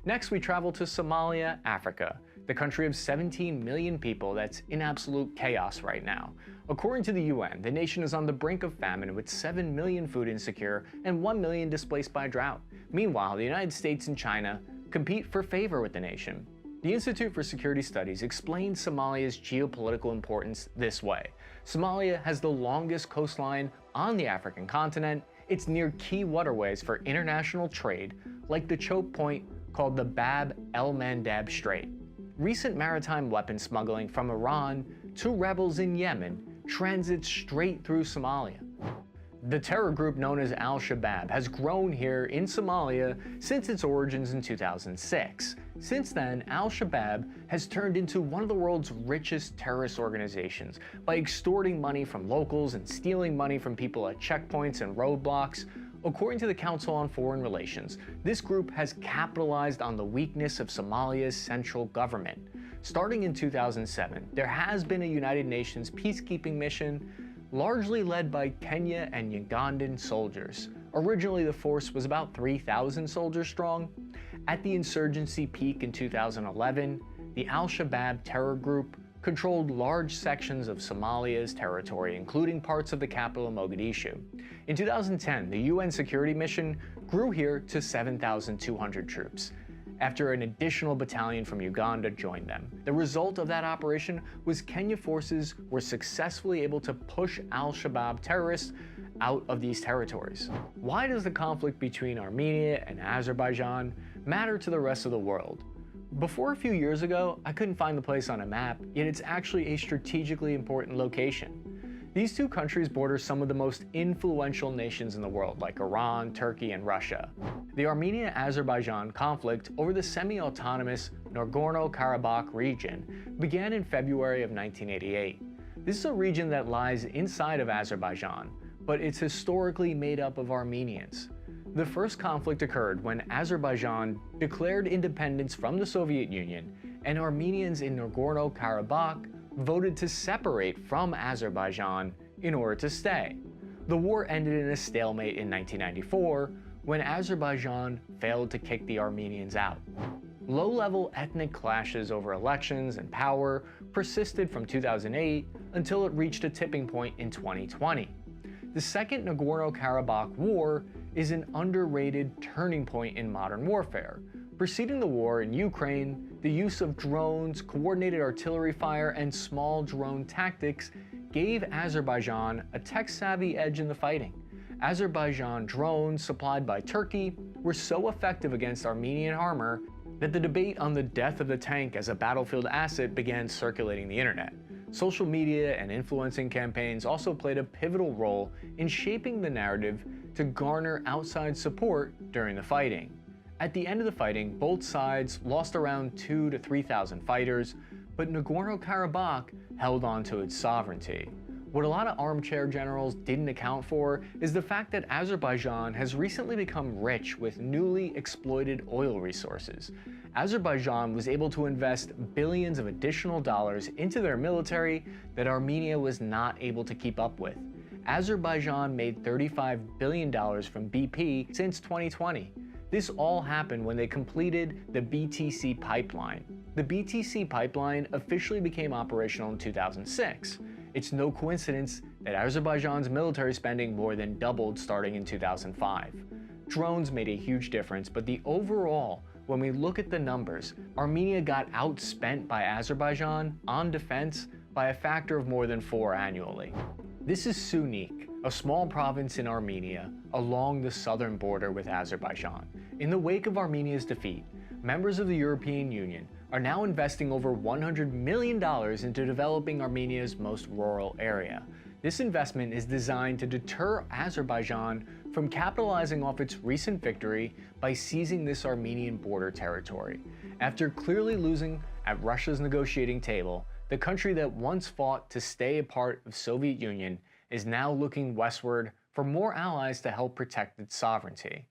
Next, we travel to Somalia, Africa, the country of 17 million people that's in absolute chaos right now. According to the UN, the nation is on the brink of famine with 7 million food insecure and 1 million displaced by drought. Meanwhile, the United States and China compete for favor with the nation. The Institute for Security Studies explains Somalia's geopolitical importance this way. Somalia has the longest coastline on the African continent. It's near key waterways for international trade, like the choke point called the Bab el-Mandeb Strait. Recent maritime weapon smuggling from Iran to rebels in Yemen transits straight through Somalia. The terror group known as Al-Shabaab has grown here in Somalia since its origins in 2006. Since then, Al-Shabaab has turned into one of the world's richest terrorist organizations by extorting money from locals and stealing money from people at checkpoints and roadblocks. According to the Council on Foreign Relations, this group has capitalized on the weakness of Somalia's central government. Starting in 2007, there has been a United Nations peacekeeping mission, largely led by Kenya and Ugandan soldiers. Originally, the force was about 3,000 soldiers strong. At the insurgency peak in 2011, the Al-Shabaab terror group controlled large sections of Somalia's territory, including parts of the capital Mogadishu. In 2010, the UN security mission grew here to 7,200 troops, after an additional battalion from Uganda joined them. The result of that operation was Kenya forces were successfully able to push Al-Shabaab terrorists out of these territories. Why does the conflict between Armenia and Azerbaijan matter to the rest of the world? Before a few years ago, I couldn't find the place on a map, yet it's actually a strategically important location. These two countries border some of the most influential nations in the world, like Iran, Turkey, and Russia. The Armenia-Azerbaijan conflict over the semi-autonomous Nagorno-Karabakh region began in February of 1988. This is a region that lies inside of Azerbaijan, but it's historically made up of Armenians. The first conflict occurred when Azerbaijan declared independence from the Soviet Union, and Armenians in Nagorno-Karabakh voted to separate from Azerbaijan in order to stay. The war ended in a stalemate in 1994 when Azerbaijan failed to kick the Armenians out. Low-level ethnic clashes over elections and power persisted from 2008 until it reached a tipping point in 2020. The Second Nagorno-Karabakh War is an underrated turning point in modern warfare. Preceding the war in Ukraine, the use of drones, coordinated artillery fire, and small drone tactics gave Azerbaijan a tech-savvy edge in the fighting. Azerbaijan drones supplied by Turkey were so effective against Armenian armor that the debate on the death of the tank as a battlefield asset began circulating the internet. Social media and influencing campaigns also played a pivotal role in shaping the narrative to garner outside support during the fighting. At the end of the fighting, both sides lost around 2,000 to 3,000 fighters, but Nagorno-Karabakh held on to its sovereignty. What a lot of armchair generals didn't account for is the fact that Azerbaijan has recently become rich with newly exploited oil resources. Azerbaijan was able to invest billions of additional dollars into their military that Armenia was not able to keep up with. Azerbaijan made $35 billion from BP since 2020. This all happened when they completed the BTC pipeline. The BTC pipeline officially became operational in 2006. It's no coincidence that Azerbaijan's military spending more than doubled starting in 2005. Drones made a huge difference, but when we look at the numbers, Armenia got outspent by Azerbaijan on defense by a factor of more than 4 annually. This is Sunik, a small province in Armenia along the southern border with Azerbaijan. In the wake of Armenia's defeat, members of the European Union are now investing over $100 million into developing Armenia's most rural area. This investment is designed to deter Azerbaijan from capitalizing off its recent victory by seizing this Armenian border territory. After clearly losing at Russia's negotiating table, the country that once fought to stay a part of the Soviet Union is now looking westward for more allies to help protect its sovereignty.